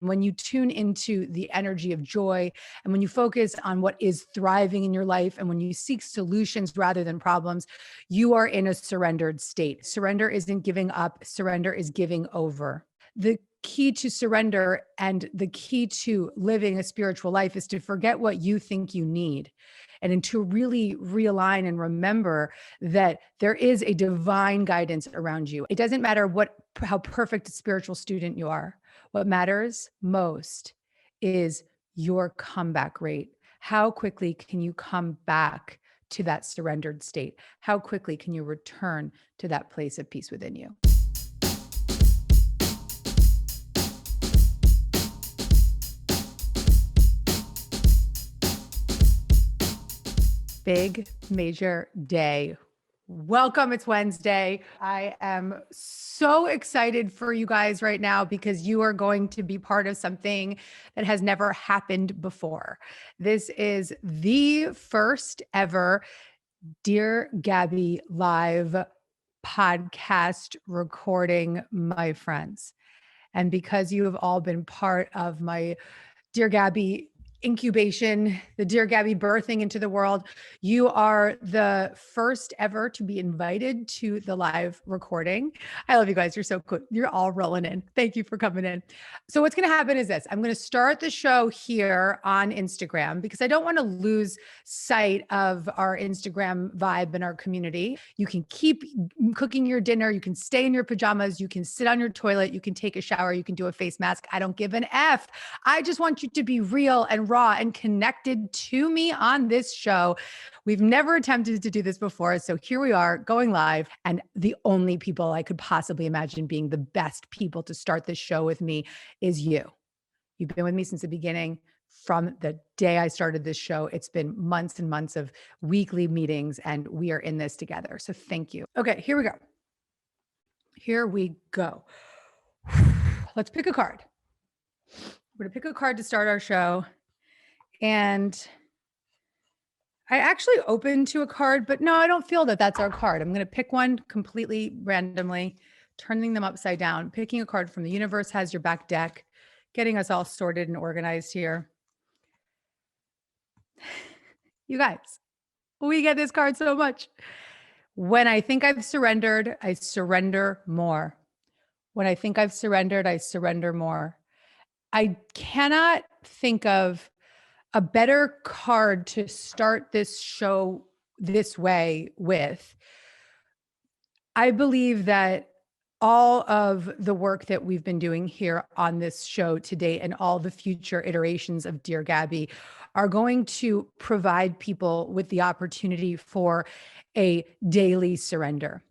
When you tune into the energy of joy and when you focus on what is thriving in your life and when you seek solutions rather than problems, you are in a surrendered state. Surrender isn't giving up, surrender is giving over. The key to surrender and the key to living a spiritual life is to forget what you think you need and to really realign and remember that there is a divine guidance around you. It doesn't matter how perfect a spiritual student you are. What matters most is your comeback rate. How quickly can you come back to that surrendered state? How quickly can you return to that place of peace within you? Big major day. Welcome. It's Wednesday. I am so excited for you guys right now because you are going to be part of something that has never happened before. This is the first ever Dear Gabby live podcast recording, my friends. And because you have all been part of my Dear Gabby incubation, the Dear Gabby birthing into the world, you are the first ever to be invited to the live recording. I love you guys. You're so cool. You're all rolling in. Thank you for coming in. So what's going to happen is this. I'm going to start the show here on Instagram because I don't want to lose sight of our Instagram vibe and our community. You can keep cooking your dinner. You can stay in your pajamas. You can sit on your toilet. You can take a shower. You can do a face mask. I don't give an F. I just want you to be real and raw and connected to me on this show. We've never attempted to do this before. So here we are going live, and the only people I could possibly imagine being the best people to start this show with me is you. You've been with me since the beginning. From the day I started this show, it's been months and months of weekly meetings, and we are in this together. So thank you. Okay, here we go. Here we go. Let's pick a card. We're going to pick a card to start our show. And I actually opened to a card, but no, I don't feel that that's our card. I'm going to pick one completely randomly, turning them upside down, picking a card from the universe has your back deck, getting us all sorted and organized here. You guys, we get this card so much. When I think I've surrendered, I surrender more. When I think I've surrendered, I surrender more. I cannot think of a better card to start this show this way with. I believe that all of the work that we've been doing here on this show today and all the future iterations of Dear Gabby are going to provide people with the opportunity for a daily surrender.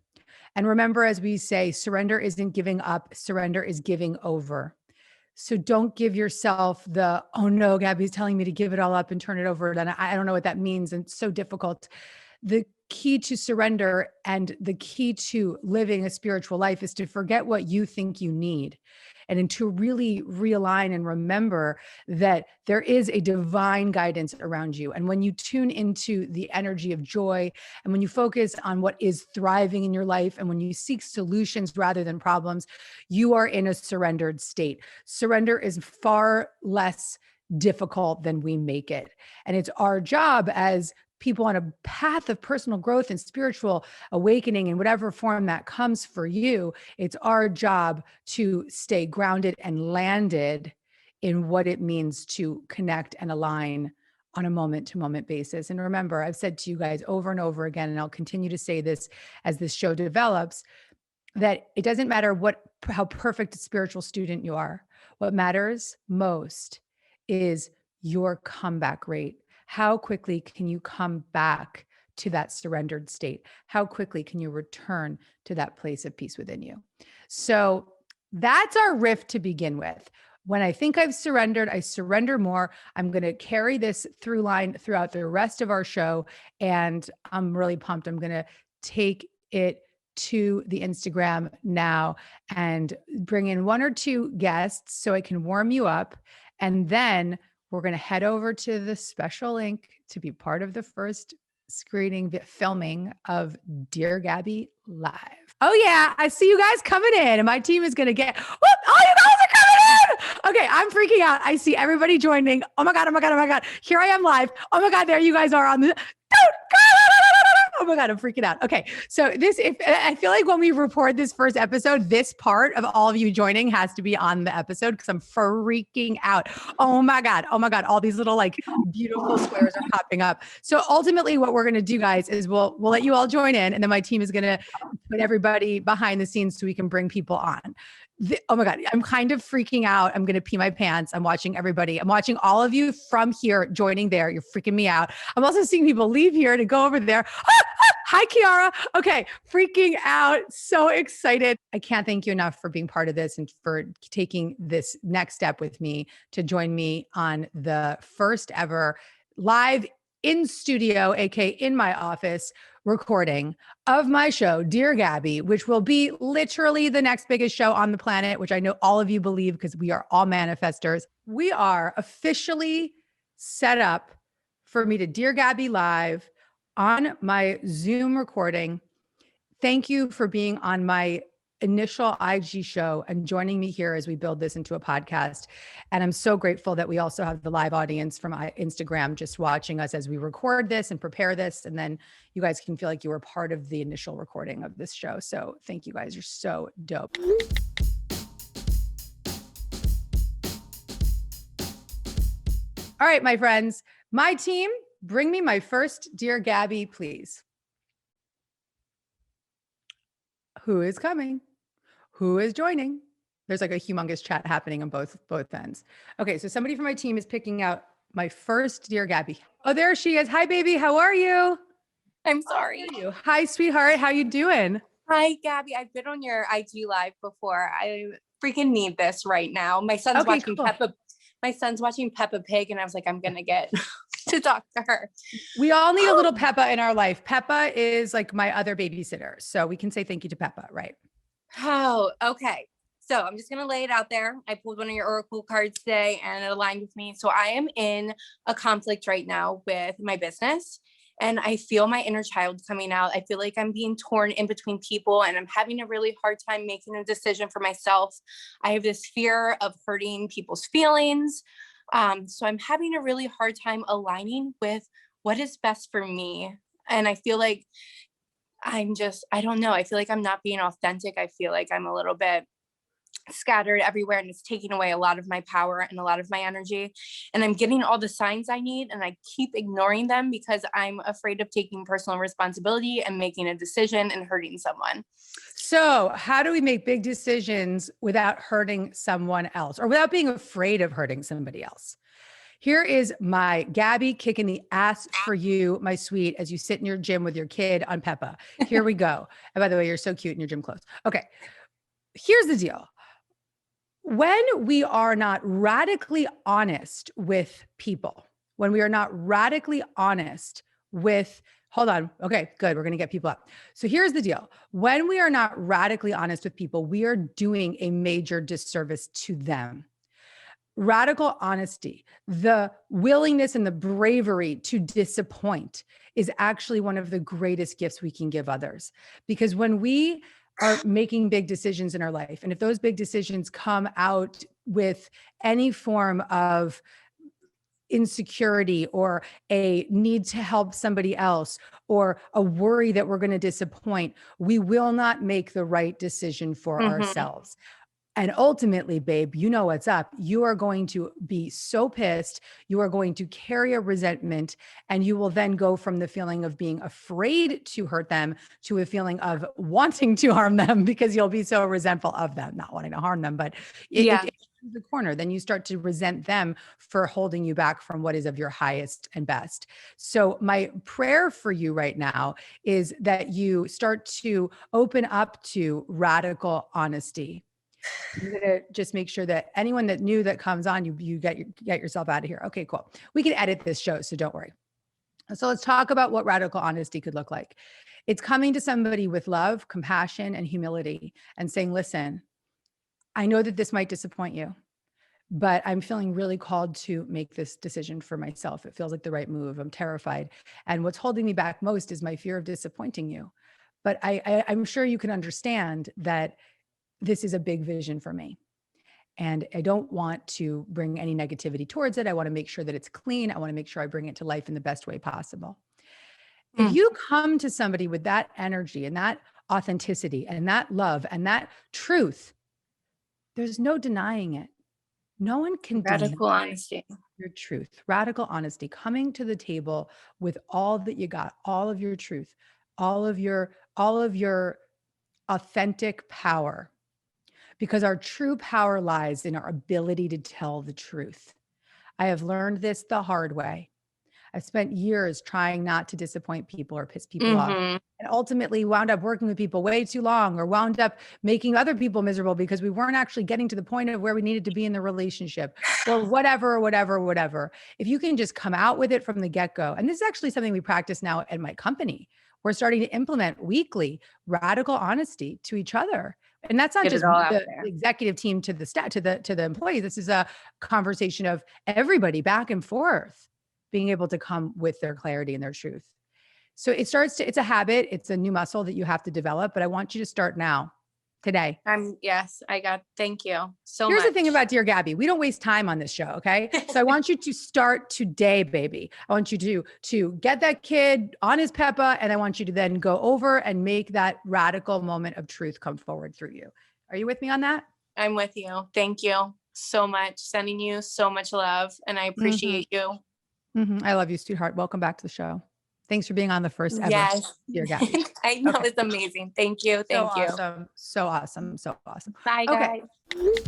And remember, as we say, surrender isn't giving up, surrender is giving over. So don't give yourself the, oh no, Gabby's telling me to give it all up and turn it over. Then I don't know what that means. And it's so difficult. The key to surrender and the key to living a spiritual life is to forget what you think you need and to really realign and remember that there is a divine guidance around you. And when you tune into the energy of joy and when you focus on what is thriving in your life and when you seek solutions rather than problems, you are in a surrendered state. Surrender is far less difficult than we make it. And it's our job as people on a path of personal growth and spiritual awakening in whatever form that comes for you, it's our job to stay grounded and landed in what it means to connect and align on a moment-to-moment basis. And remember, I've said to you guys over and over again, and I'll continue to say this as this show develops, that it doesn't matter how perfect a spiritual student you are. What matters most is your comeback rate. How quickly can you come back to that surrendered state? How quickly can you return to that place of peace within you? So that's our riff to begin with. When I think I've surrendered, I surrender more. I'm going to carry this through line throughout the rest of our show. And I'm really pumped. I'm going to take it to the Instagram now and bring in one or two guests so I can warm you up. And then we're going to head over to the special link to be part of the first filming of Dear Gabby Live. Oh yeah, I see you guys coming in and my team is going to all you guys are coming in. Okay, I'm freaking out. I see everybody joining. Oh my God, oh my God, oh my God. Here I am live. Oh my God, there you guys are on the dude. Oh my God, I'm freaking out. Okay. So I feel like when we record this first episode, this part of all of you joining has to be on the episode because I'm freaking out. Oh my God. Oh my God. All these little like beautiful squares are popping up. So ultimately what we're going to do, guys, is we'll let you all join in, and then my team is going to put everybody behind the scenes so we can bring people on. Oh my God, I'm kind of freaking out. I'm going to pee my pants. I'm watching everybody. I'm watching all of you from here joining there. You're freaking me out. I'm also seeing people leave here to go over there. Hi, Kiara. Okay, freaking out. So excited. I can't thank you enough for being part of this and for taking this next step with me to join me on the first ever live in studio, aka in my office, recording of my show, Dear Gabby, which will be literally the next biggest show on the planet, which I know all of you believe because we are all manifestors. We are officially set up for me to Dear Gabby live on my Zoom recording. Thank you for being on my initial IG show and joining me here as we build this into a podcast. And I'm so grateful that we also have the live audience from Instagram just watching us as we record this and prepare this. And then you guys can feel like you were part of the initial recording of this show. So thank you guys. You're so dope. All right, my friends, my team, bring me my first Dear Gabby, please. Who is coming? Who is joining? There's like a humongous chat happening on both ends. Okay, so somebody from my team is picking out my first Dear Gabby. Oh, there she is. Hi, baby. How are you? I'm sorry. Hi, sweetheart. How you doing? Hi, Gabby. I've been on your IG live before. I freaking need this right now. My son's watching cool. My son's watching Peppa Pig, and I was like, I'm gonna get to talk to her. We all need a little Peppa in our life. Peppa is like my other babysitter, so we can say thank you to Peppa, right? Oh, okay. So I'm just going to lay it out there. I pulled one of your oracle cards today and it aligned with me. So I am in a conflict right now with my business and I feel my inner child coming out. I feel like I'm being torn in between people and I'm having a really hard time making a decision for myself. I have this fear of hurting people's feelings. So I'm having a really hard time aligning with what is best for me. And I feel like I don't know. I feel like I'm not being authentic. I feel like I'm a little bit scattered everywhere and it's taking away a lot of my power and a lot of my energy. And I'm getting all the signs I need and I keep ignoring them because I'm afraid of taking personal responsibility and making a decision and hurting someone. So how do we make big decisions without hurting someone else or without being afraid of hurting somebody else? Here is my Gabby kicking the ass for you, my sweet, as you sit in your gym with your kid on Peppa. Here we go. And by the way, you're so cute in your gym clothes. Okay. Here's the deal. When we are not radically honest with people, when we are not radically honest with, hold on. Okay, good. We're going to get people up. So here's the deal. When we are not radically honest with people, we are doing a major disservice to them. Radical honesty, the willingness and the bravery to disappoint is actually one of the greatest gifts we can give others. Because when we are making big decisions in our life, and if those big decisions come out with any form of insecurity or a need to help somebody else or a worry that we're going to disappoint, we will not make the right decision for ourselves. And ultimately, babe, you know what's up. You are going to be so pissed. You are going to carry a resentment, and you will then go from the feeling of being afraid to hurt them to a feeling of wanting to harm them because you'll be so resentful of them, not wanting to harm them. But it turns the corner. Then you start to resent them for holding you back from what is of your highest and best. So my prayer for you right now is that you start to open up to radical honesty. I'm going to just make sure that anyone that knew that comes on, you get yourself out of here. Okay, cool. We can edit this show, so don't worry. So let's talk about what radical honesty could look like. It's coming to somebody with love, compassion, and humility and saying, listen, I know that this might disappoint you, but I'm feeling really called to make this decision for myself. It feels like the right move. I'm terrified. And what's holding me back most is my fear of disappointing you. But I'm sure you can understand that this is a big vision for me. And I don't want to bring any negativity towards it. I want to make sure that it's clean. I want to make sure I bring it to life in the best way possible. If you come to somebody with that energy and that authenticity and that love and that truth, there's no denying it. No one can Radical deny honesty. your truth. Radical honesty, coming to the table with all that you got, all of your truth, all of your authentic power. Because our true power lies in our ability to tell the truth. I have learned this the hard way. I've spent years trying not to disappoint people or piss people off, and ultimately wound up working with people way too long, or wound up making other people miserable because we weren't actually getting to the point of where we needed to be in the relationship, or whatever. If you can just come out with it from the get-go, and this is actually something we practice now at my company. We're starting to implement weekly radical honesty to each other. And that's not Get just it all out the there. executive team to the employees. This is a conversation of everybody back and forth, being able to come with their clarity and their truth. So it's a habit. It's a new muscle that you have to develop, but I want you to start now, today. Thank you so Here's much. the thing about Dear Gabby. We don't waste time on this show. Okay. So I want you to start today, baby. I want you to get that kid on his Peppa, and I want you to then go over and make that radical moment of truth come forward through you. Are you with me on that? I'm with you. Thank you so much. Sending you so much love, and I appreciate you. I love you, sweetheart. Welcome back to the show. Thanks for being on the first ever Yes. Dear Gabby. I know, Okay. it's amazing. Thank you. Thank you. Awesome. So awesome. So awesome. Bye, Okay. guys.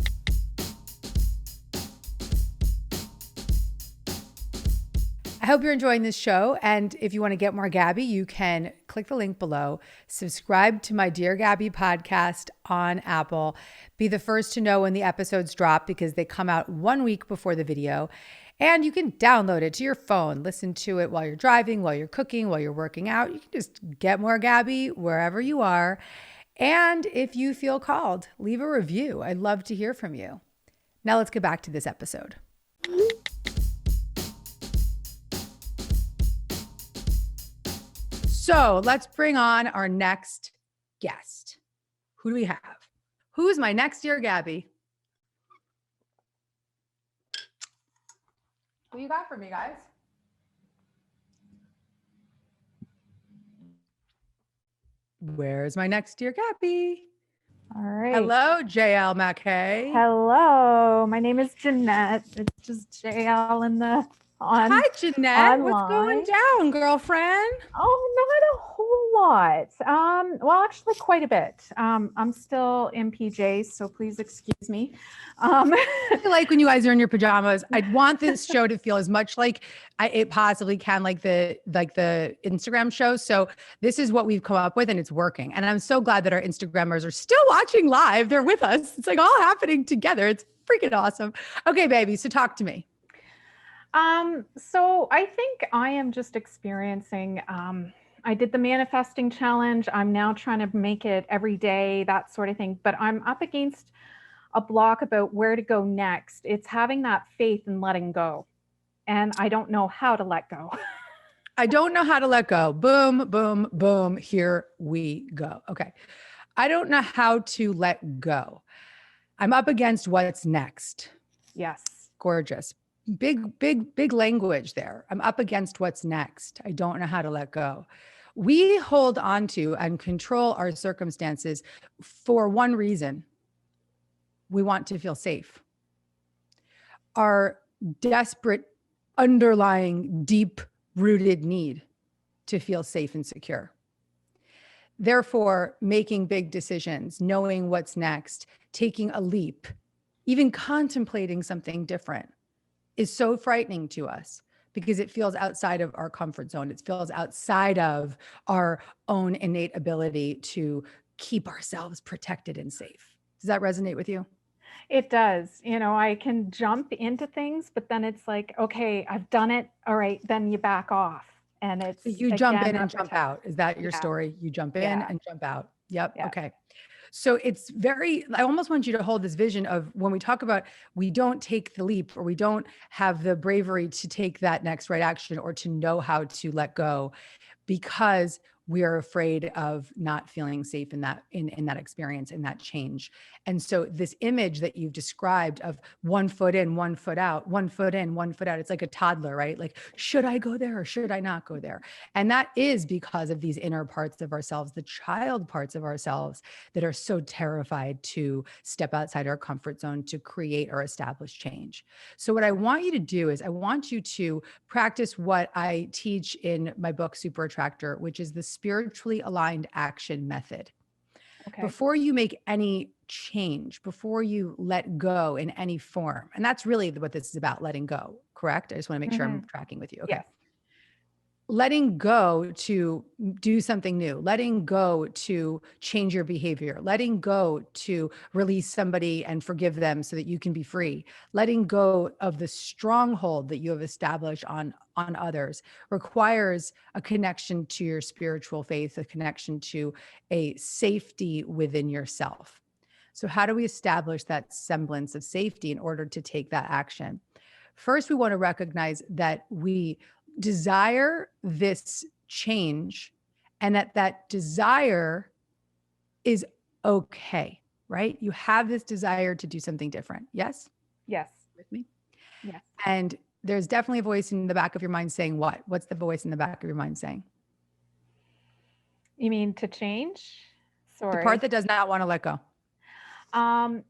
I hope you're enjoying this show. And if you want to get more Gabby, you can click the link below, subscribe to my Dear Gabby podcast on Apple, be the first to know when the episodes drop because they come out 1 week before the video. And you can download it to your phone, listen to it while you're driving, while you're cooking, while you're working out. You can just get more Gabby wherever you are. And if you feel called, leave a review. I'd love to hear from you. Now let's get back to this episode. So let's bring on our next guest. Who do we have? Who's my next Dear Gabby? Who you got for me, guys? Where's my next Dear Gabby? All right. Hello, JL MacKay. Hello. My name is Jeanette. It's just JL in the on. Hi, Jeanette. online. What's going down, girlfriend? Oh, not a whole lot. Well, actually quite a bit. I'm still in PJs, so please excuse me. I like when you guys are in your pajamas. I want this show to feel as much like it possibly can, like the Instagram show. So this is what we've come up with, and it's working. And I'm so glad that our Instagrammers are still watching live. They're with us. It's like all happening together. It's freaking awesome. Okay, baby. So talk to me. So I think I am just experiencing, I did the manifesting challenge. I'm now trying to make it every day, that sort of thing, but I'm up against a block about where to go next. It's having that faith and letting go. And I don't know how to let go. I don't know how to let go. Boom, boom, boom. Here we go. Okay. I don't know how to let go. I'm up against what's next. Yes. Gorgeous. Big language there. I'm up against what's next. I don't know how to let go. We hold on to and control our circumstances for one reason. We want to feel safe. Our desperate, underlying, deep-rooted need to feel safe and secure. Therefore, making big decisions, knowing what's next, taking a leap, even contemplating something different is so frightening to us because it feels outside of our comfort zone. It feels outside of our own innate ability to keep ourselves protected and safe. Does that resonate with you? It does. I can jump into things, but then it's like, okay, I've done it. All right. Then you back off. And it's You jump in and jump out. Is that your story? You jump in and jump out. Yep. Yeah. Okay. So I almost want you to hold this vision of when we talk about, we don't take the leap or we don't have the bravery to take that next right action or to know how to let go because we are afraid of not feeling safe in that experience, in that change. And so this image that you've described of 1 foot in, 1 foot out, 1 foot in, 1 foot out, it's like a toddler, right? Like, should I go there or should I not go there? And that is because of these inner parts of ourselves, the child parts of ourselves that are so terrified to step outside our comfort zone to create or establish change. So what I want you to do is I want you to practice what I teach in my book, Super Attractor, which is the spiritually aligned action method. Okay. Before you make any change, before you let go in any form, and that's really what this is about, letting go, correct? I just want to make sure I'm tracking with you. Okay. Yes. Letting go to do something new, letting go to change your behavior, letting go to release somebody and forgive them so that you can be free, letting go of the stronghold that you have established on others requires a connection to your spiritual faith, a connection to a safety within yourself. So how do we establish that semblance of safety in order to take that action? First, we want to recognize that we desire this change and that desire is okay, right? You have this desire to do something different. Yes? Yes. With me? Yes. And there's definitely a voice in the back of your mind saying what? What's the voice in the back of your mind saying? You mean to change? Sorry. The part that does not want to let go.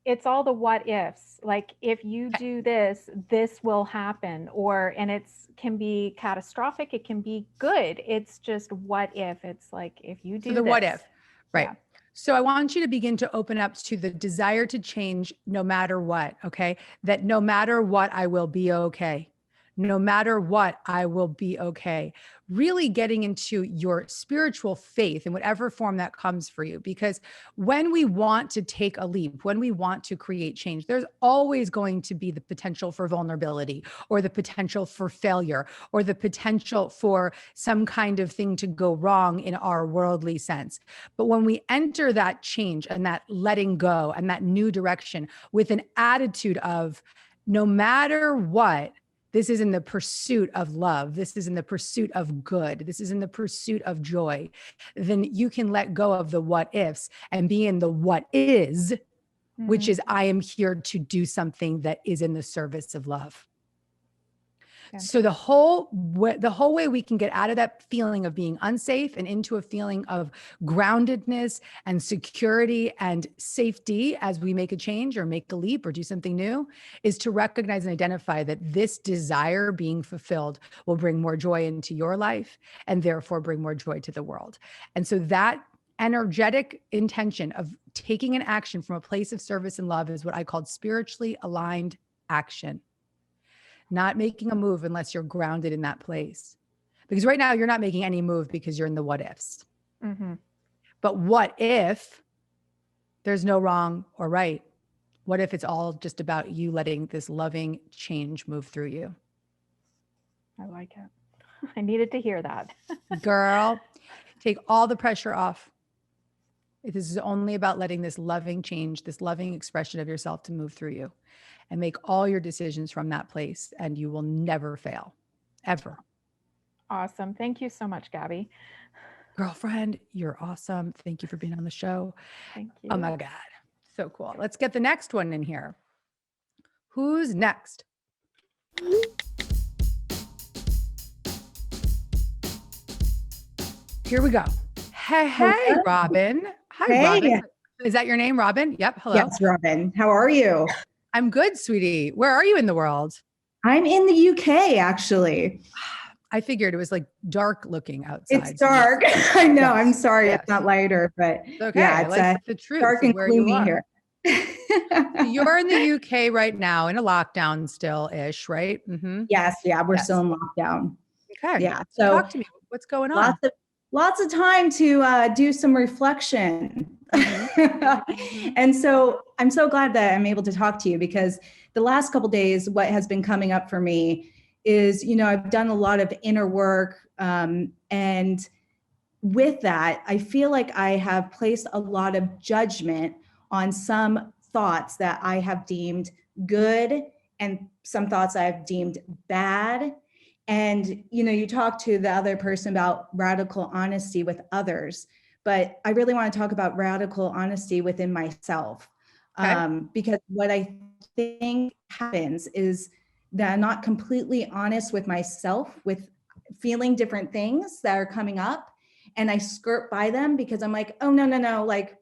It's all the what ifs. Like, if you do this, this will happen, and it's can be catastrophic. It can be good. It's just what if. It's like, if you do So the this, what if, right? Yeah. So I want you to begin to open up to the desire to change no matter what, okay? That no matter what, I will be okay. No matter what, I will be okay. Really getting into your spiritual faith in whatever form that comes for you. Because when we want to take a leap, when we want to create change, there's always going to be the potential for vulnerability or the potential for failure or the potential for some kind of thing to go wrong in our worldly sense. But when we enter that change and that letting go and that new direction with an attitude of no matter what, this is in the pursuit of love. This is in the pursuit of good. This is in the pursuit of joy. Then you can let go of the what ifs and be in the what is, which is I am here to do something that is in the service of love. So the whole way we can get out of that feeling of being unsafe and into a feeling of groundedness and security and safety as we make a change or make a leap or do something new is to recognize and identify that this desire being fulfilled will bring more joy into your life and therefore bring more joy to the world. And so that energetic intention of taking an action from a place of service and love is what I called spiritually aligned action. Not making a move unless you're grounded in that place. Because right now you're not making any move because you're in the what ifs. Mm-hmm. But what if there's no wrong or right? What if it's all just about you letting this loving change move through you? I like it. I needed to hear that. Girl, take all the pressure off. This is only about letting this loving change, this loving expression of yourself to move through you. And make all your decisions from that place, and you will never fail, ever. Awesome. Thank you so much, Gabby. Girlfriend, you're awesome. Thank you for being on the show. Thank you. Oh my God. So cool. Let's get the next one in here. Who's next? Here we go. Hey, Robin. Hi, Hey. Robin. Is that your name, Robin? Yep. Hello. Yes, Robin. How are you? I'm good, sweetie. Where are you in the world? I'm in the UK, actually. I figured it was like dark looking outside. It's dark. I know. Yes, I'm sorry yes. it's not lighter, but It's okay. yeah, I it's like the truth dark of and where you gloomy are. here. So you're in the UK right now in a lockdown still-ish, right? Mm-hmm. Yes, yeah, we're Yes. still in lockdown. Okay. Yeah, so Talk to me. What's going on? lots of time to do some reflection. And so I'm so glad that I'm able to talk to you, because the last couple of days, what has been coming up for me is, I've done a lot of inner work. And with that, I feel like I have placed a lot of judgment on some thoughts that I have deemed good and some thoughts I've deemed bad. And, you know, you talk to the other person about radical honesty with others, but I really want to talk about radical honesty within myself. Okay. Because what I think happens is that I'm not completely honest with myself, with feeling different things that are coming up, and I skirt by them because I'm like, oh, no, like,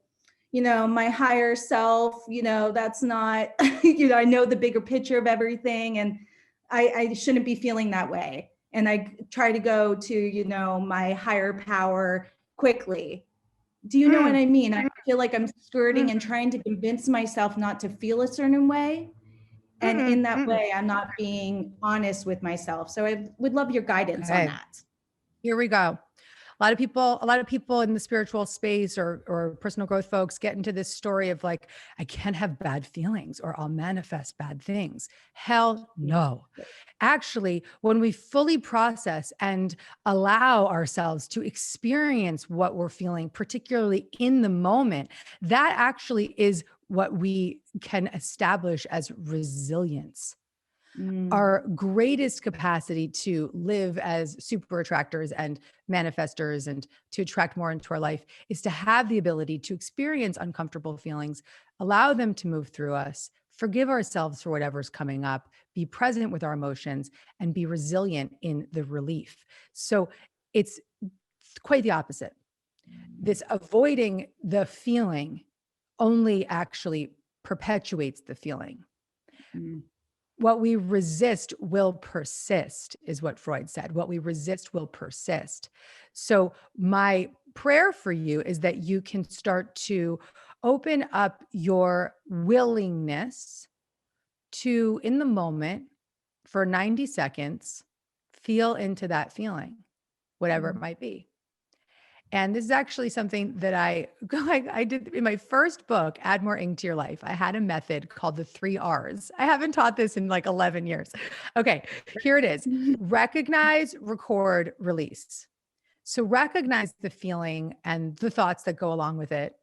you know, my higher self, you know, that's not, you know, I know the bigger picture of everything, and I shouldn't be feeling that way. And I try to go to, you know, my higher power quickly. Do you know what I mean? I feel like I'm skirting and trying to convince myself not to feel a certain way. And in that way, I'm not being honest with myself. So I would love your guidance on Okay. that. Here we go. A lot of people in the spiritual space or personal growth folks get into this story of like, I can't have bad feelings or I'll manifest bad things. Hell no. Actually, when we fully process and allow ourselves to experience what we're feeling, particularly in the moment, that actually is what we can establish as resilience. Our greatest capacity to live as super attractors and manifestors and to attract more into our life is to have the ability to experience uncomfortable feelings, allow them to move through us, forgive ourselves for whatever's coming up, be present with our emotions, and be resilient in the relief. So it's quite the opposite. This avoiding the feeling only actually perpetuates the feeling. What we resist will persist, is what Freud said. What we resist will persist. So, my prayer for you is that you can start to open up your willingness to, in the moment, for 90 seconds, feel into that feeling, whatever it might be. And this is actually something that I did in my first book, Add More Ink to Your Life. I had a method called the 3 R's. I haven't taught this in like 11 years. Okay, here it is. Recognize, record, release. So recognize the feeling and the thoughts that go along with it.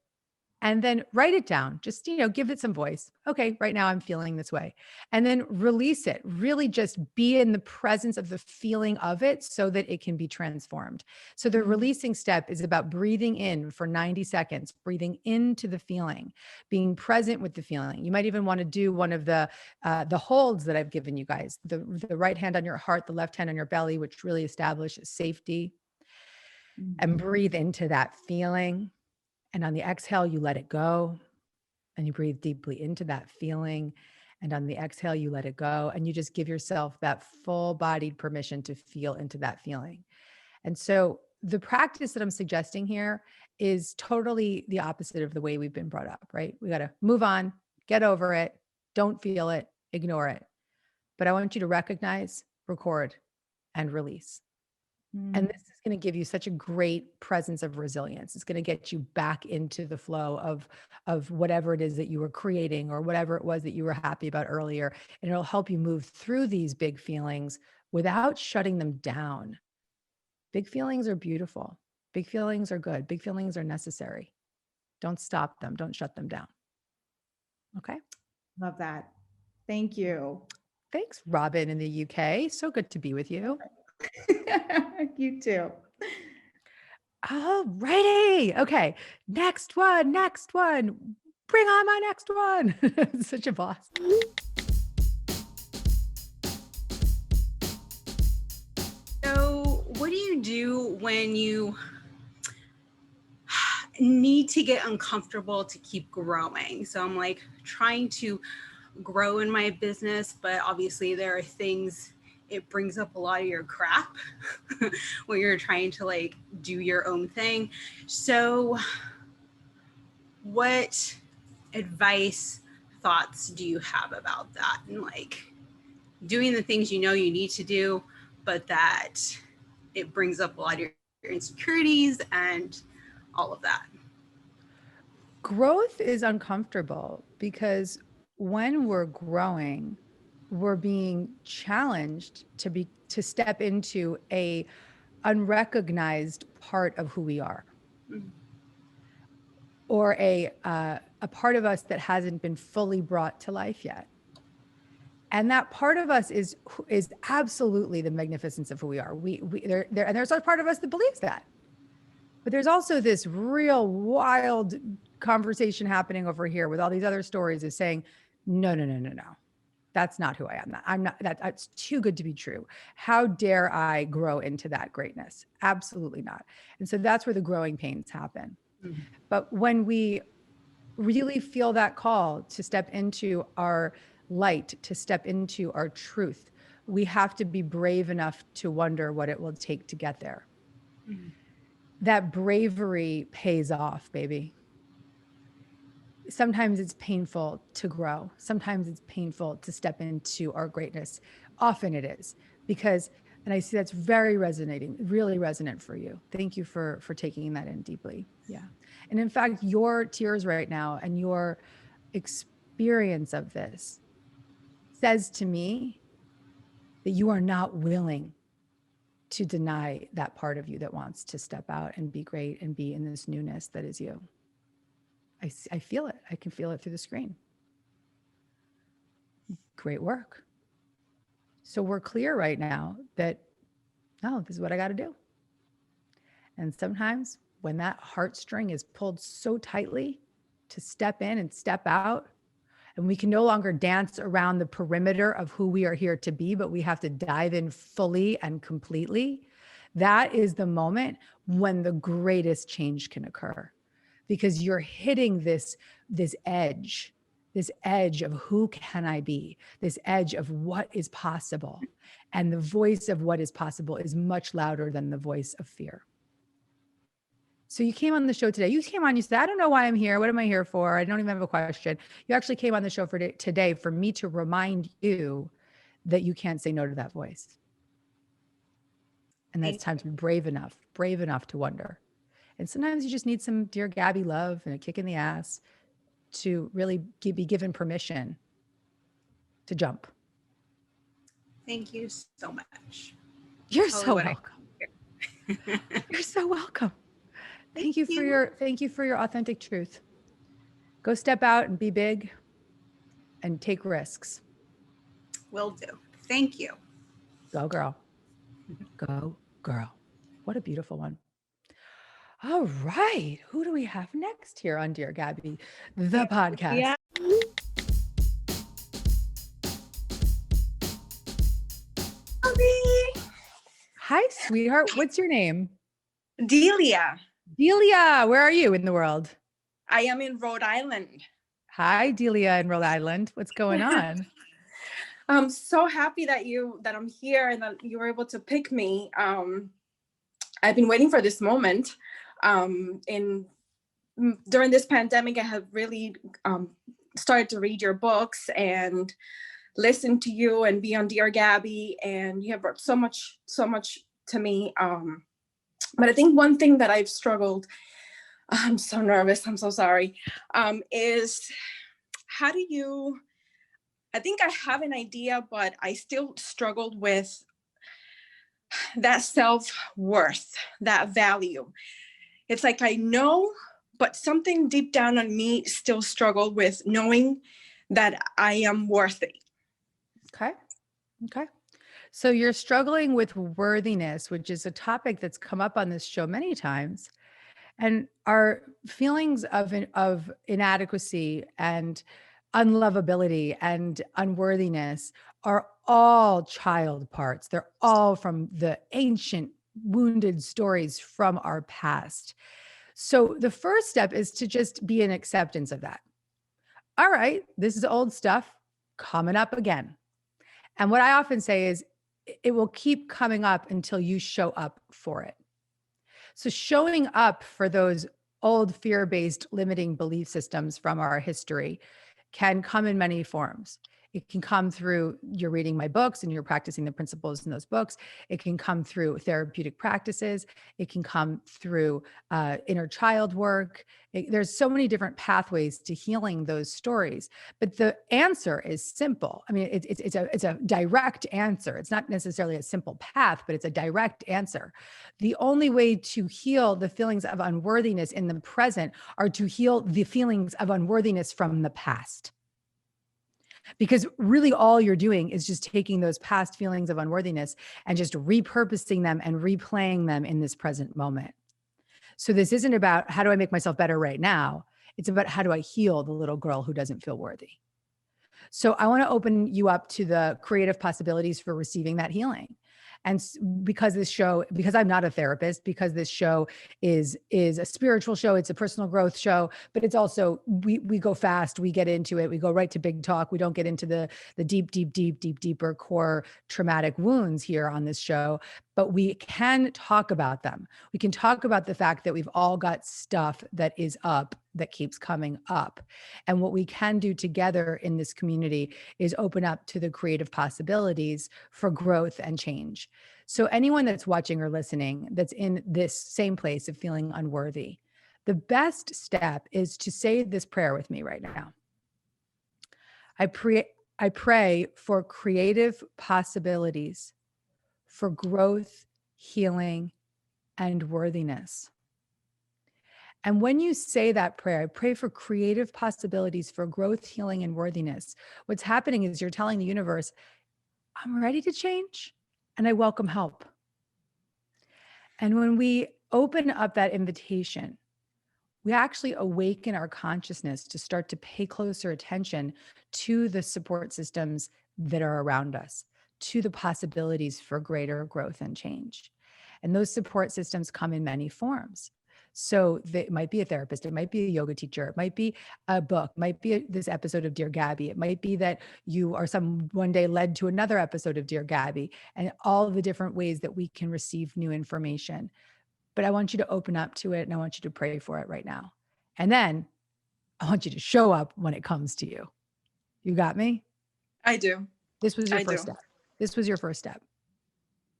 And then write it down. Just, you know, give it some voice. Okay, right now I'm feeling this way. And then release it. Really just be in the presence of the feeling of it so that it can be transformed. So the releasing step is about breathing in for 90 seconds, breathing into the feeling, being present with the feeling. You might even want to do one of the holds that I've given you guys, the right hand on your heart, the left hand on your belly, which really establishes safety, and breathe into that feeling. And on the exhale, you let it go and you breathe deeply into that feeling. And on the exhale, you let it go. And you just give yourself that full bodied permission to feel into that feeling. And so the practice that I'm suggesting here is totally the opposite of the way we've been brought up, right? We got to move on, get over it, don't feel it, ignore it. But I want you to recognize, record, and release. And this is going to give you such a great presence of resilience. It's going to get you back into the flow of whatever it is that you were creating or whatever it was that you were happy about earlier. And it'll help you move through these big feelings without shutting them down. Big feelings are beautiful. Big feelings are good. Big feelings are necessary. Don't stop them. Don't shut them down. Okay. Love that. Thank you. Thanks, Robin in the UK. So good to be with you. You too. All righty. Okay. Next one. Bring on my next one. Such a boss. So, what do you do when you need to get uncomfortable to keep growing? So, I'm like trying to grow in my business, but obviously there are things, it brings up a lot of your crap when you're trying to like do your own thing. So what advice, thoughts do you have about that? And like doing the things you know you need to do, but that it brings up a lot of your insecurities and all of that. Growth is uncomfortable because when we're growing, we're being challenged to step into a unrecognized part of who we are, or a part of us that hasn't been fully brought to life yet. And that part of us is absolutely the magnificence of who we are. And there's a part of us that believes that. But there's also this real wild conversation happening over here with all these other stories of saying, no. That's not who I am. I'm not, that's too good to be true. How dare I grow into that greatness? Absolutely not. And so that's where the growing pains happen. Mm-hmm. But when we really feel that call to step into our light, to step into our truth, we have to be brave enough to wonder what it will take to get there. Mm-hmm. That bravery pays off, baby. Sometimes it's painful to grow. Sometimes it's painful to step into our greatness. Often it is, because, and I see that's very resonating, really resonant for you. Thank you for taking that in deeply. Yeah. And in fact, your tears right now and your experience of this says to me that you are not willing to deny that part of you that wants to step out and be great and be in this newness that is you. I feel it. I can feel it through the screen. Great work. So we're clear right now that, no, this is what I got to do. And sometimes when that heartstring is pulled so tightly to step in and step out, and we can no longer dance around the perimeter of who we are here to be, but we have to dive in fully and completely, that is the moment when the greatest change can occur. Because you're hitting this edge of who can I be, this edge of what is possible. And the voice of what is possible is much louder than the voice of fear. So you came on the show today. You came on, you said, I don't know why I'm here. What am I here for? I don't even have a question. You actually came on the show for today for me to remind you that you can't say no to that voice. And that's time to be brave enough to wonder. And sometimes you just need some Dear Gabby love and a kick in the ass to really be given permission to jump. Thank you so much. You're so welcome. You're so welcome. Thank you for your authentic truth. Go step out and be big and take risks. Will do. Thank you. Go girl. Go girl. What a beautiful one. All right. Who do we have next here on Dear Gabby, the podcast? Yeah. Hi, sweetheart. What's your name? Delia. Delia, where are you in the world? I am in Rhode Island. Hi, Delia in Rhode Island. What's going on? I'm so happy that I'm here and that you were able to pick me. I've been waiting for this moment. During this pandemic, I have really started to read your books and listen to you and be on Dear Gabby, and you have brought so much to me. But I think one thing that I've struggled, I'm so nervous, I'm so sorry, is how do you, I think I have an idea, but I still struggled with that self-worth, that value. It's like I know, but something deep down on me still struggled with knowing that I am worthy. Okay. So you're struggling with worthiness, which is a topic that's come up on this show many times. And our feelings of inadequacy and unlovability and unworthiness are all child parts. They're all from the ancient wounded stories from our past. So the first step is to just be in acceptance of that. All right, this is old stuff coming up again. And what I often say is it will keep coming up until you show up for it. So showing up for those old fear-based limiting belief systems from our history can come in many forms. It can come through you're reading my books and you're practicing the principles in those books. It can come through therapeutic practices. It can come through inner child work. There's so many different pathways to healing those stories. But the answer is simple. I mean, it's a direct answer. It's not necessarily a simple path, but it's a direct answer. The only way to heal the feelings of unworthiness in the present are to heal the feelings of unworthiness from the past. Because really all you're doing is just taking those past feelings of unworthiness and just repurposing them and replaying them in this present moment. So this isn't about how do I make myself better right now? It's about how do I heal the little girl who doesn't feel worthy? So I want to open you up to the creative possibilities for receiving that healing. And because I'm not a therapist, because this show is a spiritual show, it's a personal growth show, but it's also, we go fast, we get into it, we go right to big talk. We don't get into the deeper core traumatic wounds here on this show, but we can talk about them. We can talk about the fact that we've all got stuff that is up, that keeps coming up. And what we can do together in this community is open up to the creative possibilities for growth and change. So anyone that's watching or listening that's in this same place of feeling unworthy, the best step is to say this prayer with me right now. I pray for creative possibilities for growth, healing, and worthiness. And when you say that prayer, I pray for creative possibilities for growth, healing, and worthiness. What's happening is you're telling the universe, I'm ready to change and I welcome help. And when we open up that invitation, we actually awaken our consciousness to start to pay closer attention to the support systems that are around us, to the possibilities for greater growth and change. And those support systems come in many forms. So it might be a therapist, it might be a yoga teacher, it might be a book, might be this episode of Dear Gabby. It might be that you are one day led to another episode of Dear Gabby, and all of the different ways that we can receive new information. But I want you to open up to it and I want you to pray for it right now. And then I want you to show up when it comes to you. You got me? I do. This was your first step. This was your first step.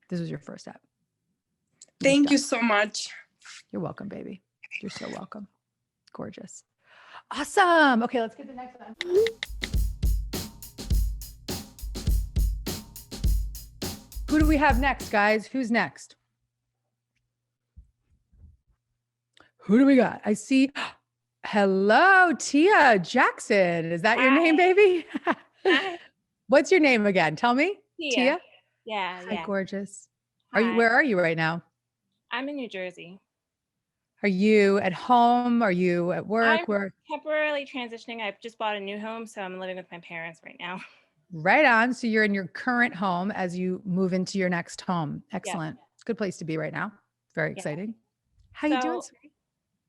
This was your first step. Thank you so much. You're welcome, baby. You're so welcome. Gorgeous. Awesome. Okay, let's get the next one. Who do we have next, guys? Who's next? Who do we got? I see. Hello, Tia Jackson. Is that your name, baby? Hi. What's your name again? Tell me. Tia? Yeah. Hi, gorgeous. Hi. Where are you right now? I'm in New Jersey. Are you at home? Are you at work? I'm temporarily transitioning. I've just bought a new home, so I'm living with my parents right now. Right on. So you're in your current home as you move into your next home. Excellent. Yeah. It's a good place to be right now. Very exciting. How So, you doing?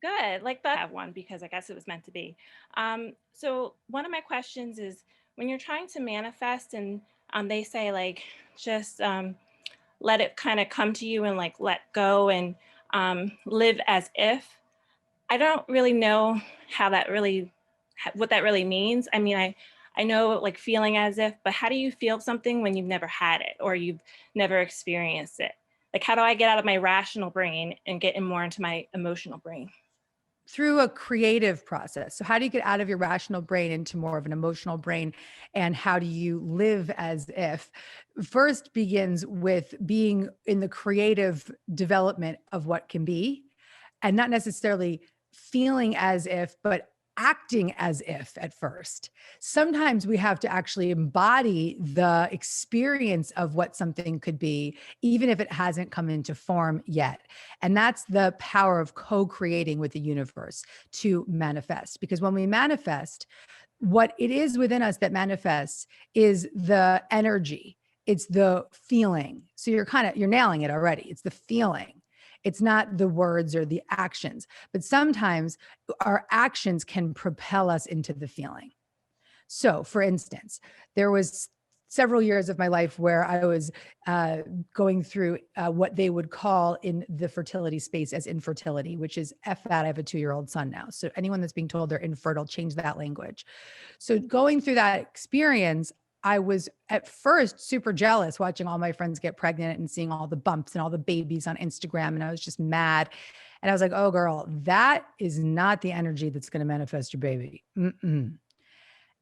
Good. Like that I have one because I guess it was meant to be. So one of my questions is when you're trying to manifest and they say like just let it kind of come to you and like let go and live as if. I don't really know how that really, what that really means. I mean, I know like feeling as if, but how do you feel something when you've never had it or you've never experienced it? Like, how do I get out of my rational brain and get more into my emotional brain? Through a creative process. So how do you get out of your rational brain into more of an emotional brain? And how do you live as if? First begins with being in the creative development of what can be, and not necessarily feeling as if, but acting as if at first. Sometimes we have to actually embody the experience of what something could be, even if it hasn't come into form yet. And that's the power of co-creating with the universe to manifest. Because when we manifest, what it is within us that manifests is the energy. It's the feeling. So you're nailing it already. It's the feeling. It's not the words or the actions, but sometimes our actions can propel us into the feeling. So for instance, there was several years of my life where I was going through what they would call in the fertility space as infertility, which is F that. I have a 2-year-old son now. So anyone that's being told they're infertile, change that language. So going through that experience, I was at first super jealous watching all my friends get pregnant and seeing all the bumps and all the babies on Instagram. And I was just mad. And I was like, oh girl, that is not the energy that's going to manifest your baby. And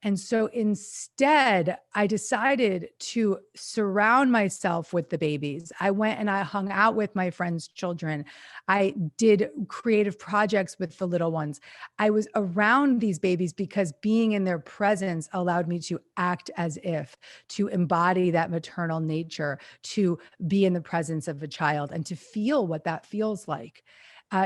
And so instead, I decided to surround myself with the babies. I went and I hung out with my friends' children. I did creative projects with the little ones. I was around these babies because being in their presence allowed me to act as if, to embody that maternal nature, to be in the presence of a child and to feel what that feels like.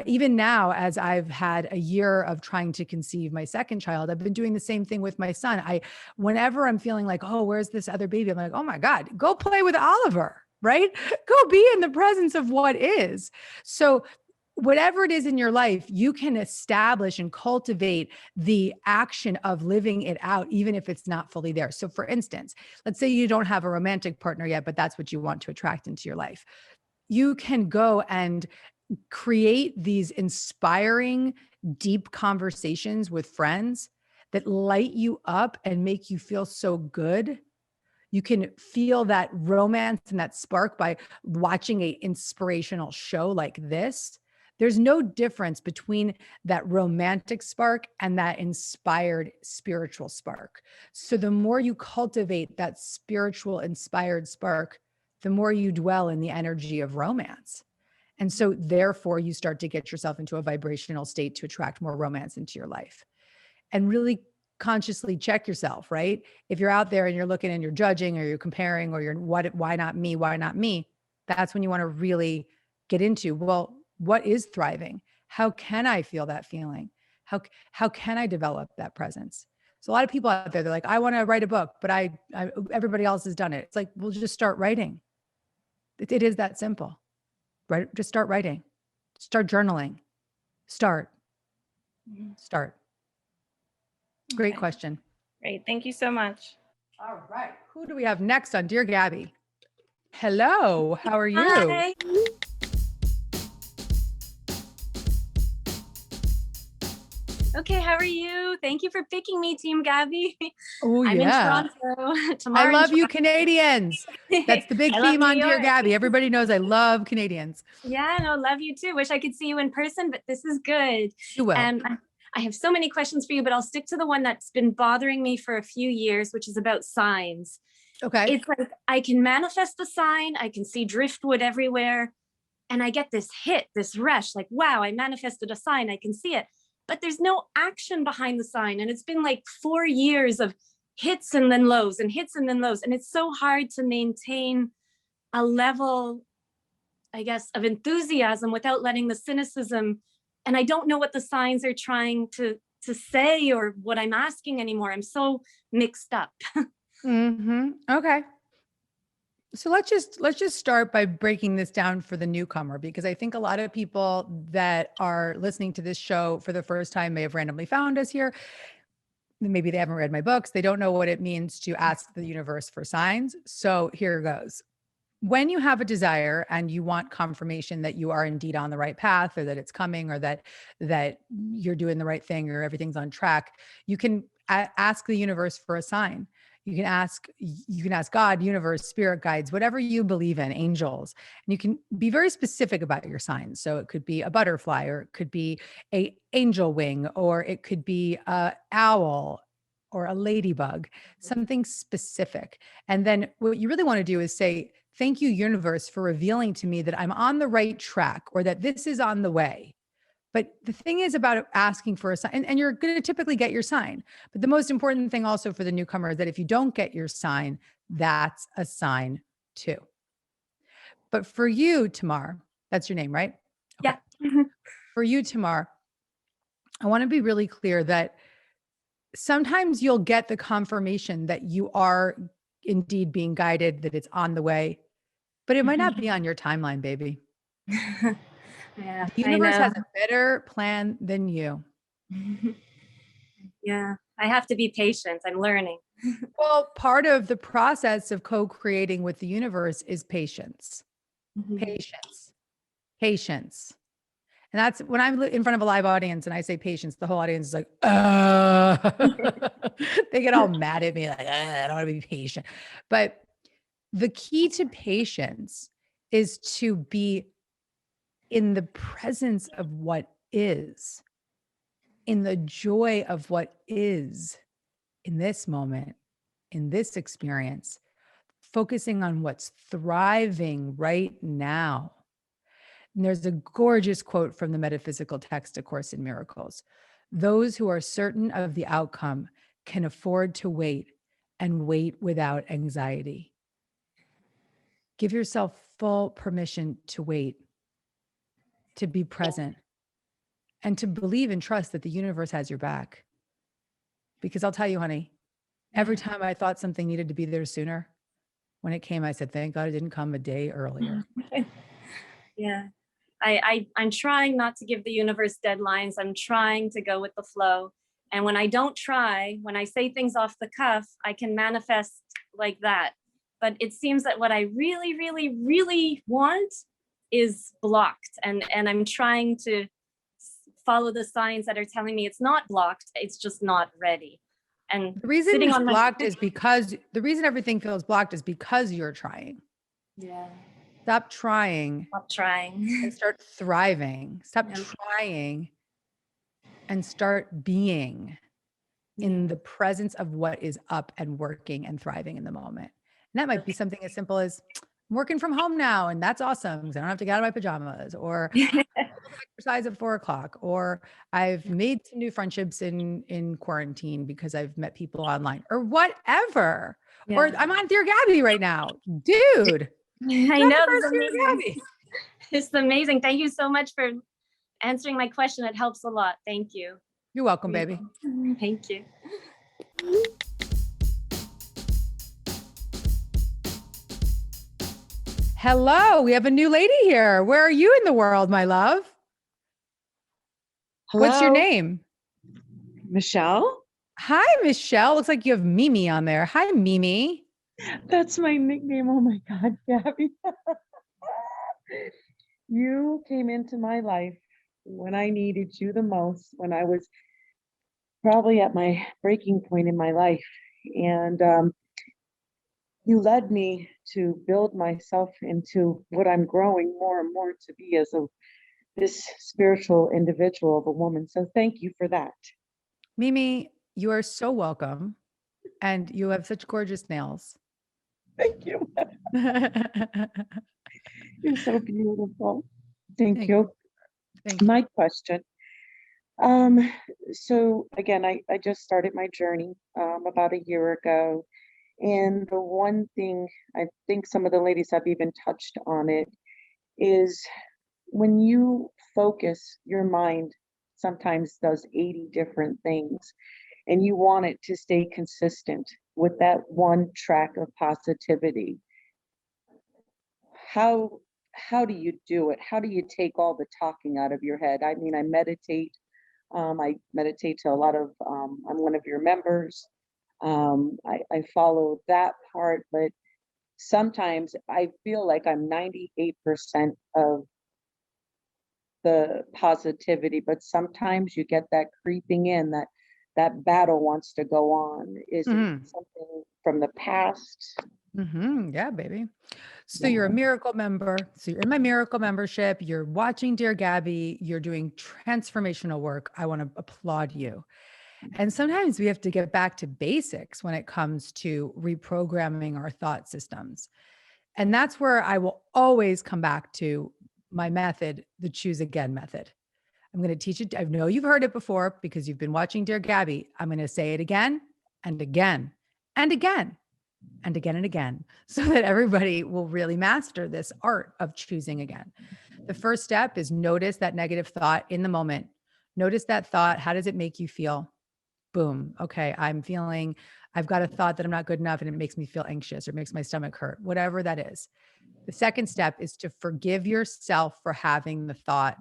Even now, as I've had a year of trying to conceive my second child, I've been doing the same thing with my son. Whenever I'm feeling like, oh, where's this other baby? I'm like, oh my God, go play with Oliver, right? Go be in the presence of what is. So whatever it is in your life, you can establish and cultivate the action of living it out, even if it's not fully there. So for instance, let's say you don't have a romantic partner yet, but that's what you want to attract into your life. You can go and create these inspiring, deep conversations with friends that light you up and make you feel so good. You can feel that romance and that spark by watching an inspirational show like this. There's no difference between that romantic spark and that inspired spiritual spark. So the more you cultivate that spiritual inspired spark, the more you dwell in the energy of romance. And so therefore you start to get yourself into a vibrational state to attract more romance into your life. And really consciously check yourself, right? If you're out there and you're looking and you're judging or you're comparing or you're why not me? Why not me? That's when you want to really get into, well, what is thriving? How can I feel that feeling? How can I develop that presence? So a lot of people out there, they're like, I want to write a book, but everybody else has done it. It's like, we'll just start writing. It is that simple. Right? Just start writing, start journaling, start. Great question. Great. Thank you so much. All right. Who do we have next on Dear Gabby? Hello. How are you? Hi. Okay, how are you? Thank you for picking me, Team Gabby. Oh, I'm yeah. in Toronto. Tomorrow I love in you, Canadians. That's the big I love theme New on Dear York. Gabby. Everybody knows I love Canadians. Yeah, no, love you too. Wish I could see you in person, but this is good. You will. I have so many questions for you, but I'll stick to the one that's been bothering me for a few years, which is about signs. Okay. It's like I can manifest the sign, I can see driftwood everywhere, and I get this hit, this rush, like, wow, I manifested a sign, I can see it. But there's no action behind the sign. And it's been like 4 years of hits and then lows and hits and then lows. And it's so hard to maintain a level, I guess, of enthusiasm without letting the cynicism. And I don't know what the signs are trying to say or what I'm asking anymore. I'm so mixed up. Okay. So let's just start by breaking this down for the newcomer, because I think a lot of people that are listening to this show for the first time may have randomly found us here. Maybe they haven't read my books. They don't know what it means to ask the universe for signs. So here goes. When you have a desire and you want confirmation that you are indeed on the right path, or that it's coming, or that you're doing the right thing, or everything's on track, you can ask the universe for a sign. You can ask God, universe, spirit guides, whatever you believe in, angels, and you can be very specific about your signs. So it could be a butterfly, or it could be a angel wing, or it could be a owl or a ladybug, something specific. And then what you really want to do is say, thank you, universe, for revealing to me that I'm on the right track, or that this is on the way. But the thing is about asking for a sign, and you're going to typically get your sign. But the most important thing also for the newcomer is that if you don't get your sign, that's a sign too. But for you, Tamar, that's your name, right? Okay. Yeah. For you, Tamar, I want to be really clear that sometimes you'll get the confirmation that you are indeed being guided, that it's on the way, but it might not be on your timeline, baby. Yeah, The universe has a better plan than you. Yeah, I have to be patient. I'm learning. Well, part of the process of co-creating with the universe is patience. Patience. And that's when I'm in front of a live audience and I say patience, the whole audience is like, they get all mad at me, like, I don't want to be patient. But the key to patience is to be in the presence of what is, in the joy of what is, in this moment, in this experience, focusing on what's thriving right now. And there's a gorgeous quote from the metaphysical text, A Course in Miracles. Those who are certain of the outcome can afford to wait and wait without anxiety. Give yourself full permission to wait, to be present, and to believe and trust that the universe has your back. Because I'll tell you, honey, every time I thought something needed to be there sooner, when it came, I said, thank God it didn't come a day earlier. Yeah. I'm trying not to give the universe deadlines. I'm trying to go with the flow. And when I don't try, when I say things off the cuff, I can manifest like that. But it seems that what I really, really, really want is blocked. And I'm trying to follow the signs that are telling me it's not blocked, it's just not ready. And The reason sitting it's on blocked is because the reason everything feels blocked is because you're trying. Yeah. Stop trying Stop trying. and start thriving. Stop Yeah. trying and start being in the presence of what is up and working and thriving in the moment. And that might be something as simple as I'm working from home now, and that's awesome because I don't have to get out of my pajamas, or exercise at 4:00, or I've made some new friendships in quarantine because I've met people online, or whatever. Yeah. Or I'm on Dear Gabby right now, dude. I know, this is Dear amazing. Gabby. It's amazing. Thank you so much for answering my question. It helps a lot. Thank you. You're welcome, baby. Thank you. Hello, we have a new lady here. Where are you in the world, my love? Hello? What's your name? Michelle? Hi, Michelle. Looks like you have Mimi on there. Hi, Mimi. That's my nickname. Oh my God, Gabby. You came into my life when I needed you the most, when I was probably at my breaking point in my life. And you led me to build myself into what I'm growing more and more to be as this spiritual individual of a woman. So thank you for that. Mimi, you are so welcome. And you have such gorgeous nails. Thank you. You're so beautiful. Thank Thank you. Thank you. My question. So again, I just started my journey about a year ago. And the one thing I think some of the ladies have even touched on it is when you focus, your mind sometimes does 80 different things, and you want it to stay consistent with that one track of positivity. How do you do it? How do you take all the talking out of your head? I mean, I meditate to a lot of, I'm one of your members. I follow that part, but sometimes I feel like I'm 98% of the positivity, but sometimes you get that creeping in, that battle wants to go on. Is it something from the past? Yeah, baby. So you're a miracle member. So you're in my miracle membership. You're watching Dear Gabby. You're doing transformational work. I want to applaud you. And sometimes we have to get back to basics when it comes to reprogramming our thought systems. And that's where I will always come back to my method, the choose again method. I'm going to teach it. I know you've heard it before because you've been watching Dear Gabby. I'm going to say it again and again and again and again and again so that everybody will really master this art of choosing again. The first step is notice that negative thought in the moment. Notice that thought. How does it make you feel? Boom. Okay. I've got a thought that I'm not good enough and it makes me feel anxious or makes my stomach hurt, whatever that is. The second step is to forgive yourself for having the thought.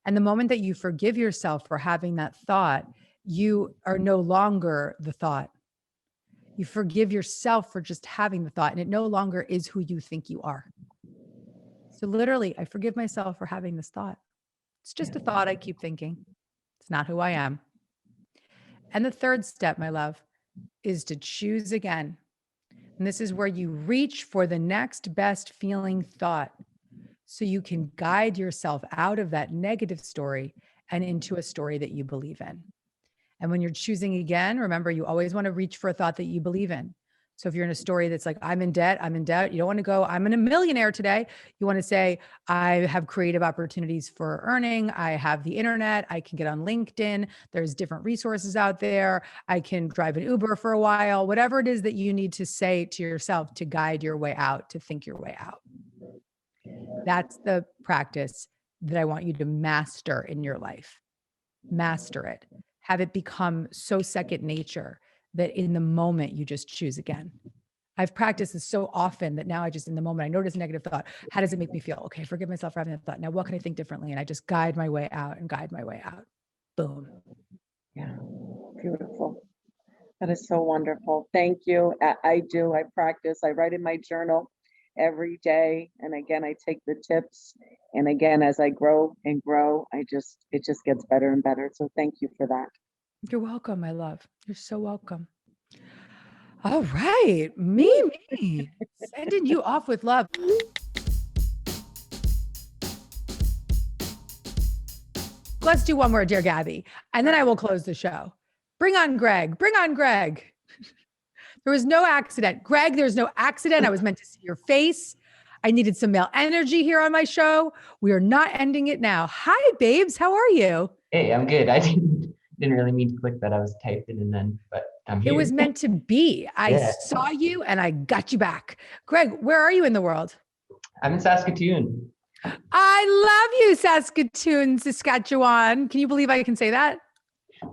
And the moment that you forgive yourself for having that thought, you are no longer the thought. You forgive yourself for just having the thought, and it no longer is who you think you are. So literally, I forgive myself for having this thought. It's just a thought I keep thinking. It's not who I am. And the third step, my love, is to choose again. And this is where you reach for the next best feeling thought so you can guide yourself out of that negative story and into a story that you believe in. And when you're choosing again, remember, you always want to reach for a thought that you believe in. So if you're in a story that's like, I'm in debt, you don't want to go, I'm a millionaire today. You want to say, I have creative opportunities for earning. I have the internet. I can get on LinkedIn. There's different resources out there. I can drive an Uber for a while, whatever it is that you need to say to yourself to guide your way out, to think your way out. That's the practice that I want you to master in your life. Master it. Have it become so second nature that in the moment you just choose again. I've practiced this so often that now I just, in the moment, I notice a negative thought. How does it make me feel? Okay, forgive myself for having that thought. Now, what can I think differently? And I just guide my way out and guide my way out. Boom. Yeah, beautiful. That is so wonderful. Thank you. I do. I practice. I write in my journal every day. And again, I take the tips. And again, as I grow and grow, it just gets better and better. So thank you for that. You're welcome, my love. You're so welcome. All right. Mimi, sending you off with love. Let's do one more, Dear Gabby, and then I will close the show. Bring on Greg. Bring on Greg. There was no accident. Greg, there's no accident. I was meant to see your face. I needed some male energy here on my show. We are not ending it now. Hi, babes. How are you? Hey, I'm good. I didn't really mean to click that. I was typing and then, but I'm here. It was meant to be. I saw you and I got you back. Greg, where are you in the world? I'm in Saskatoon. I love you, Saskatoon, Saskatchewan. Can you believe I can say that?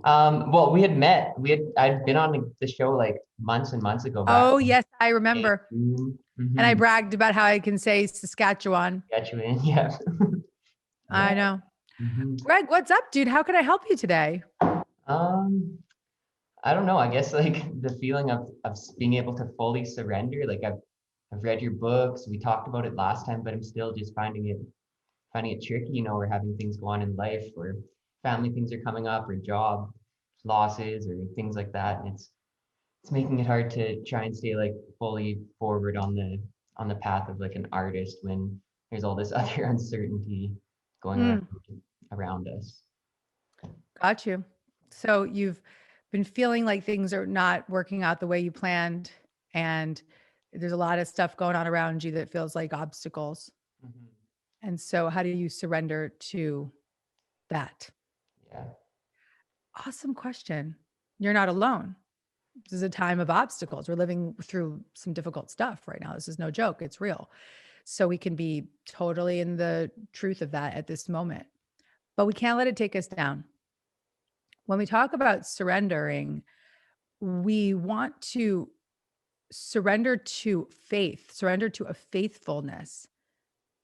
Well, we had met. I'd been on the show like months and months ago. Oh, yes, I remember. Mm-hmm. And I bragged about how I can say Saskatchewan. Saskatchewan, yeah. I know. Mm-hmm. Greg, what's up, dude? How can I help you today? I don't know. I guess like the feeling of being able to fully surrender. Like I've read your books. We talked about it last time, but I'm still just finding it tricky. You know, we're having things go on in life where family things are coming up or job losses or things like that. And it's making it hard to try and stay like fully forward on the path of like an artist when there's all this other uncertainty going on around us. Got you. So you've been feeling like things are not working out the way you planned, and there's a lot of stuff going on around you that feels like obstacles. Mm-hmm. And so how do you surrender to that? Yeah. Awesome question. You're not alone. This is a time of obstacles. We're living through some difficult stuff right now. This is no joke. It's real. So we can be totally in the truth of that at this moment, but we can't let it take us down. When we talk about surrendering, we want to surrender to faith, surrender to a faithfulness,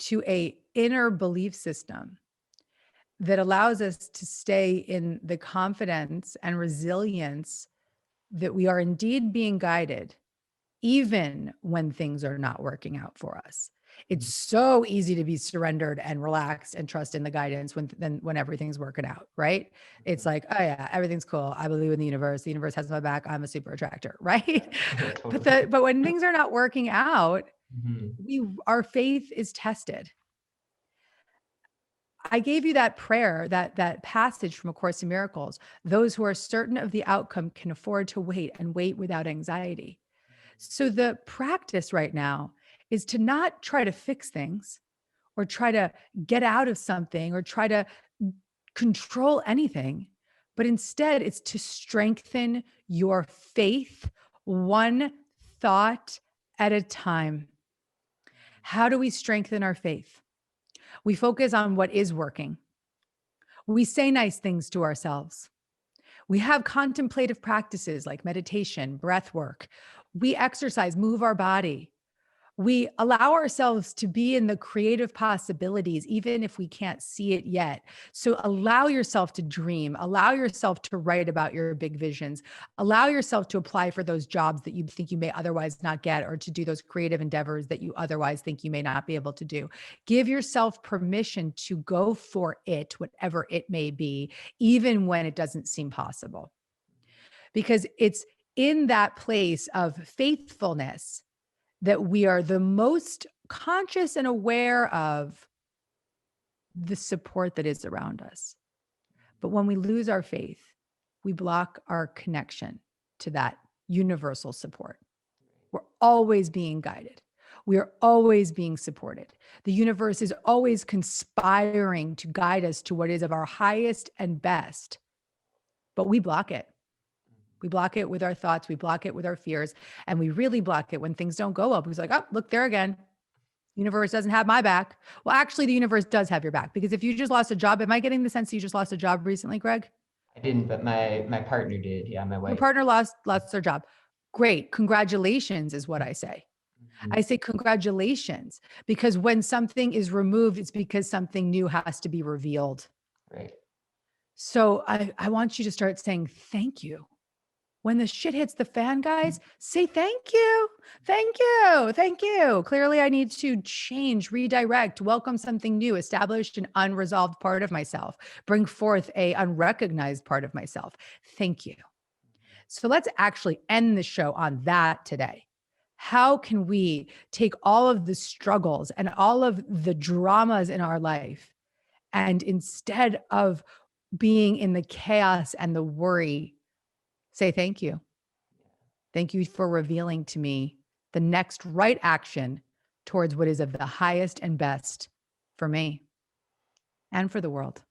to a inner belief system that allows us to stay in the confidence and resilience that we are indeed being guided, even when things are not working out for us. It's so easy to be surrendered and relaxed and trust in the guidance when everything's working out, right? It's like, oh yeah, everything's cool. I believe in the universe. The universe has my back. I'm a super attractor, right? Yeah, totally. But when things are not working out, Mm-hmm. our faith is tested. I gave you that prayer, that passage from A Course in Miracles. Those who are certain of the outcome can afford to wait and wait without anxiety. So the practice right now is to not try to fix things or try to get out of something or try to control anything, but instead it's to strengthen your faith one thought at a time. How do we strengthen our faith? We focus on what is working. We say nice things to ourselves. We have contemplative practices like meditation, breath work. We exercise, move our body. We allow ourselves to be in the creative possibilities, even if we can't see it yet. So allow yourself to dream, allow yourself to write about your big visions, allow yourself to apply for those jobs that you think you may otherwise not get, or to do those creative endeavors that you otherwise think you may not be able to do. Give yourself permission to go for it, whatever it may be, even when it doesn't seem possible. Because it's in that place of faithfulness that we are the most conscious and aware of the support that is around us. But when we lose our faith, we block our connection to that universal support. We're always being guided. We are always being supported. The universe is always conspiring to guide us to what is of our highest and best, but we block it. We block it with our thoughts. We block it with our fears. And we really block it when things don't go well. Because like, oh, look there again. Universe doesn't have my back. Well, actually, the universe does have your back, because if you just lost a job, am I getting the sense that you just lost a job recently, Greg? I didn't, but my partner did. Yeah, my wife. Your partner lost their job. Great. Congratulations is what I say. I say congratulations, because when something is removed, it's because something new has to be revealed. Right. So I want you to start saying thank you. When the shit hits the fan, guys, say thank you. Thank you. Thank you. Clearly, I need to change, redirect, welcome something new, establish an unresolved part of myself, bring forth a unrecognized part of myself. Thank you. So let's actually end the show on that today. How can we take all of the struggles and all of the dramas in our life, and instead of being in the chaos and the worry, say thank you. Thank you for revealing to me the next right action towards what is of the highest and best for me and for the world.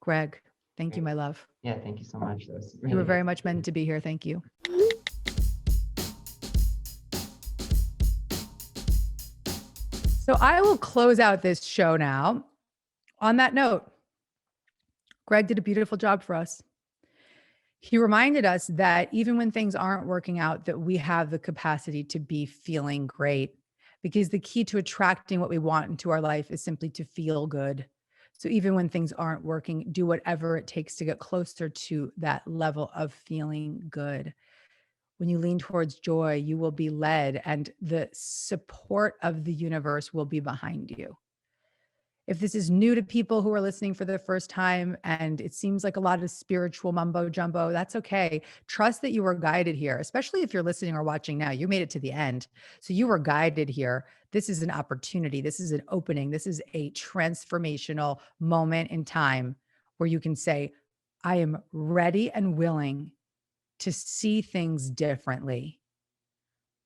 Greg, thank you, my love. Yeah, thank you so much. That was really You were very much meant to be here. Thank you. So I will close out this show now on that note. Greg did a beautiful job for us. He reminded us that even when things aren't working out, that we have the capacity to be feeling great, because the key to attracting what we want into our life is simply to feel good. So even when things aren't working, do whatever it takes to get closer to that level of feeling good. When you lean towards joy, you will be led, and the support of the universe will be behind you. If this is new to people who are listening for the first time and it seems like a lot of spiritual mumbo jumbo, that's okay. Trust that you were guided here, especially if you're listening or watching now. You made it to the end. So you were guided here. This is an opportunity. This is an opening. This is a transformational moment in time where you can say, I am ready and willing to see things differently.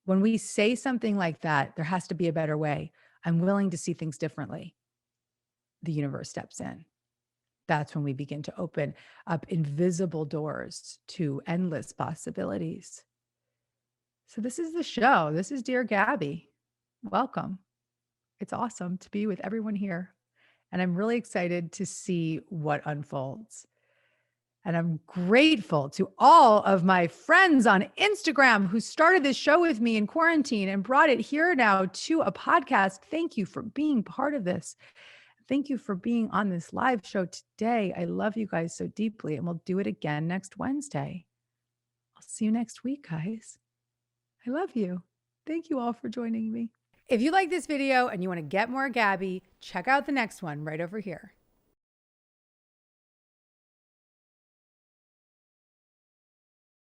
When we say something like that, there has to be a better way. I'm willing to see things differently. The universe steps in. That's when we begin to open up invisible doors to endless possibilities. So this is the show. This is Dear Gabby. Welcome. It's awesome to be with everyone here. And I'm really excited to see what unfolds. And I'm grateful to all of my friends on Instagram who started this show with me in quarantine and brought it here now to a podcast. Thank you for being part of this. Thank you for being on this live show today. I love you guys so deeply, and we'll do it again next Wednesday. I'll see you next week, guys. I love you. Thank you all for joining me. If you like this video and you want to get more Gabby, check out the next one right over here.